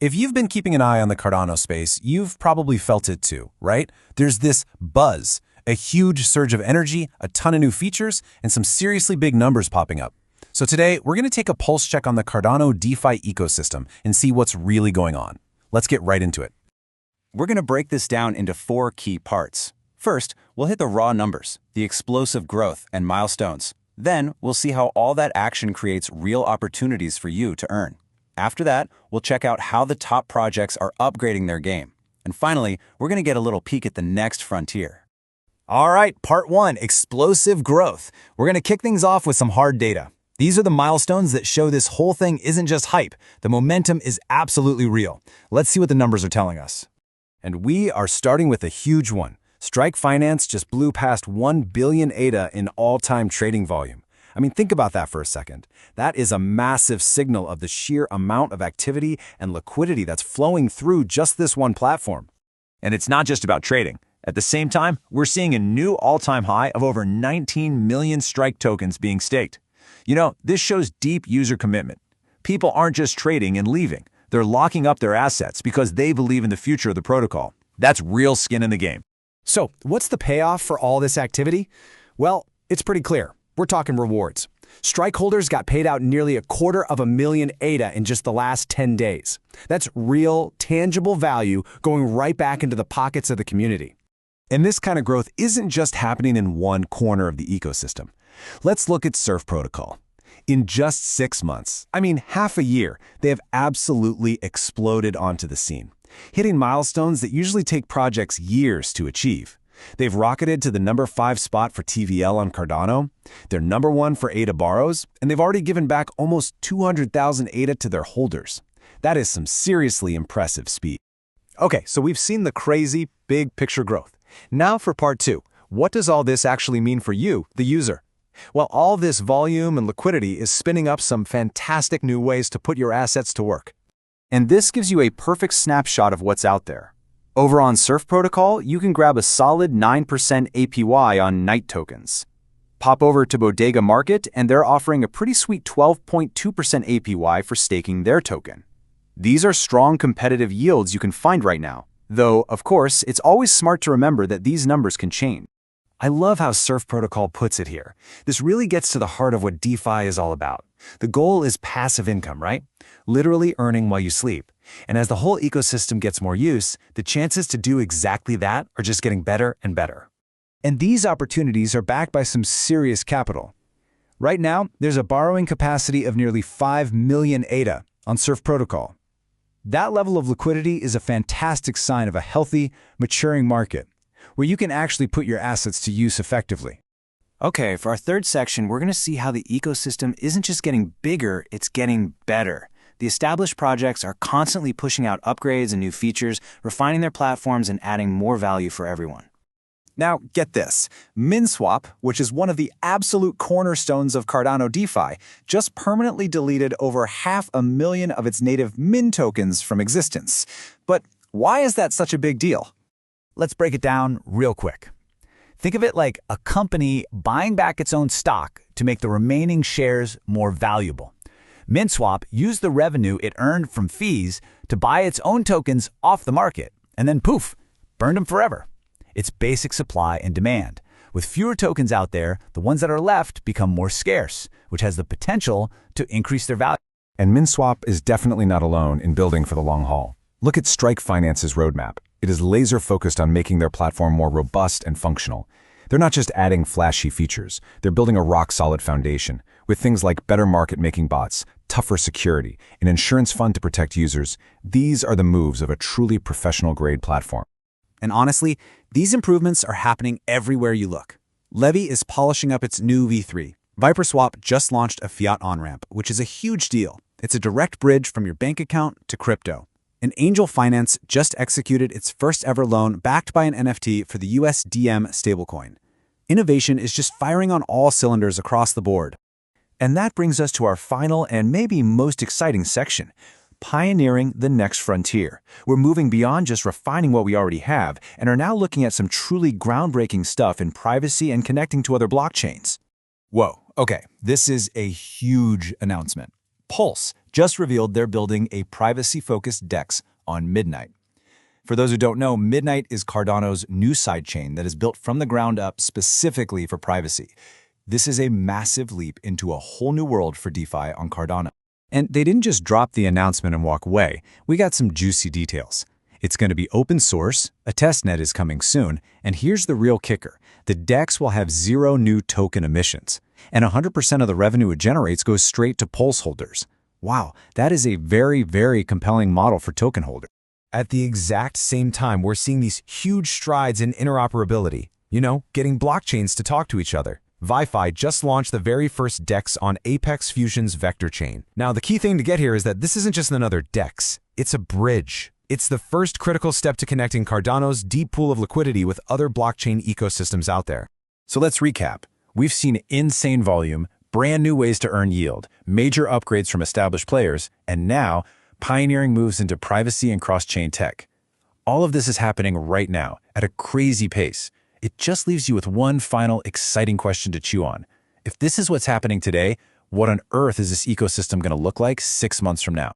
If you've been keeping an eye on the Cardano space, you've probably felt it too, right? There's this buzz, a huge surge of energy, a ton of new features, and some seriously big numbers popping up. So today, we're going to take a pulse check on the Cardano DeFi ecosystem and see what's really going on. Let's get right into it. We're going to break this down into 4 key parts. First, we'll hit the raw numbers, the explosive growth, and milestones. Then, we'll see how all that action creates real opportunities for you to earn. After that, we'll check out how the top projects are upgrading their game. And finally, we're going to get a little peek at the next frontier. All right, part 1, explosive growth. We're going to kick things off with some hard data. These are the milestones that show this whole thing isn't just hype. The momentum is absolutely real. Let's see what the numbers are telling us. And we are starting with a huge one. Strike Finance just blew past 1 billion ADA in all-time trading volume. I mean, think about that for a second. That is a massive signal of the sheer amount of activity and liquidity that's flowing through just this one platform. And it's not just about trading. At the same time, we're seeing a new all-time high of over 19 million Strike tokens being staked. You know, this shows deep user commitment. People aren't just trading and leaving. They're locking up their assets because they believe in the future of the protocol. That's real skin in the game. So, what's the payoff for all this activity? Well, it's pretty clear. We're talking rewards. Strike holders got paid out nearly 250,000 ADA in just the last 10 days. That's real, tangible value going right back into the pockets of the community. And this kind of growth isn't just happening in one corner of the ecosystem. Let's look at Surf Protocol. In just 6 months, I mean half a year, they have absolutely exploded onto the scene, hitting milestones that usually take projects years to achieve. They've rocketed to the number 5 spot for TVL on Cardano, they're number 1 for ADA borrows, and they've already given back almost 200,000 ADA to their holders. That is some seriously impressive speed. Okay, so we've seen the crazy, big picture growth. Now for part 2. What does all this actually mean for you, the user? Well, all this volume and liquidity is spinning up some fantastic new ways to put your assets to work. And this gives you a perfect snapshot of what's out there. Over on Surf Protocol, you can grab a solid 9% APY on Night tokens. Pop over to Bodega Market, and they're offering a pretty sweet 12.2% APY for staking their token. These are strong competitive yields you can find right now, though, of course, it's always smart to remember that these numbers can change. I love how Surf Protocol puts it here. This really gets to the heart of what DeFi is all about. The goal is passive income, right? Literally earning while you sleep. And as the whole ecosystem gets more use, the chances to do exactly that are just getting better and better. And these opportunities are backed by some serious capital. Right now, there's a borrowing capacity of nearly 5 million ADA on Surf Protocol. That level of liquidity is a fantastic sign of a healthy, maturing market, where you can actually put your assets to use effectively. Okay, for our third section, we're going to see how the ecosystem isn't just getting bigger, it's getting better. The established projects are constantly pushing out upgrades and new features, refining their platforms and adding more value for everyone. Now, get this. Minswap, which is one of the absolute cornerstones of Cardano DeFi, just permanently deleted over 500,000 of its native Min tokens from existence. But why is that such a big deal? Let's break it down real quick. Think of it like a company buying back its own stock to make the remaining shares more valuable. Minswap used the revenue it earned from fees to buy its own tokens off the market, and then poof, burned them forever. It's basic supply and demand. With fewer tokens out there, the ones that are left become more scarce, which has the potential to increase their value. And Minswap is definitely not alone in building for the long haul. Look at Strike Finance's roadmap. It is laser-focused on making their platform more robust and functional. They're not just adding flashy features, they're building a rock-solid foundation, with things like better market-making bots, tougher security, an insurance fund to protect users. These are the moves of a truly professional-grade platform. And honestly, these improvements are happening everywhere you look. Levvy is polishing up its new V3. ViperSwap just launched a fiat on-ramp, which is a huge deal. It's a direct bridge from your bank account to crypto. And Angel Finance just executed its first ever loan backed by an NFT for the USDM stablecoin. Innovation is just firing on all cylinders across the board. And that brings us to our final and maybe most exciting section, pioneering the next frontier. We're moving beyond just refining what we already have and are now looking at some truly groundbreaking stuff in privacy and connecting to other blockchains. Whoa, okay, this is a huge announcement. Pulse just revealed they're building a privacy-focused DEX on Midnight. For those who don't know, Midnight is Cardano's new sidechain that is built from the ground up specifically for privacy. This is a massive leap into a whole new world for DeFi on Cardano. And they didn't just drop the announcement and walk away. We got some juicy details. It's going to be open source, a testnet is coming soon, and here's the real kicker. The DEX will have 0 new token emissions, and 100% of the revenue it generates goes straight to Pulse holders. Wow, that is a very, very compelling model for token holders. At the exact same time, we're seeing these huge strides in interoperability. Getting blockchains to talk to each other. VyFi just launched the very first DEX on Apex Fusion's vector chain. Now, the key thing to get here is that this isn't just another DEX. It's a bridge. It's the first critical step to connecting Cardano's deep pool of liquidity with other blockchain ecosystems out there. So let's recap. We've seen insane volume, brand new ways to earn yield, major upgrades from established players, and now pioneering moves into privacy and cross-chain tech. All of this is happening right now at a crazy pace. It just leaves you with one final exciting question to chew on. If this is what's happening today, what on earth is this ecosystem going to look like 6 months from now?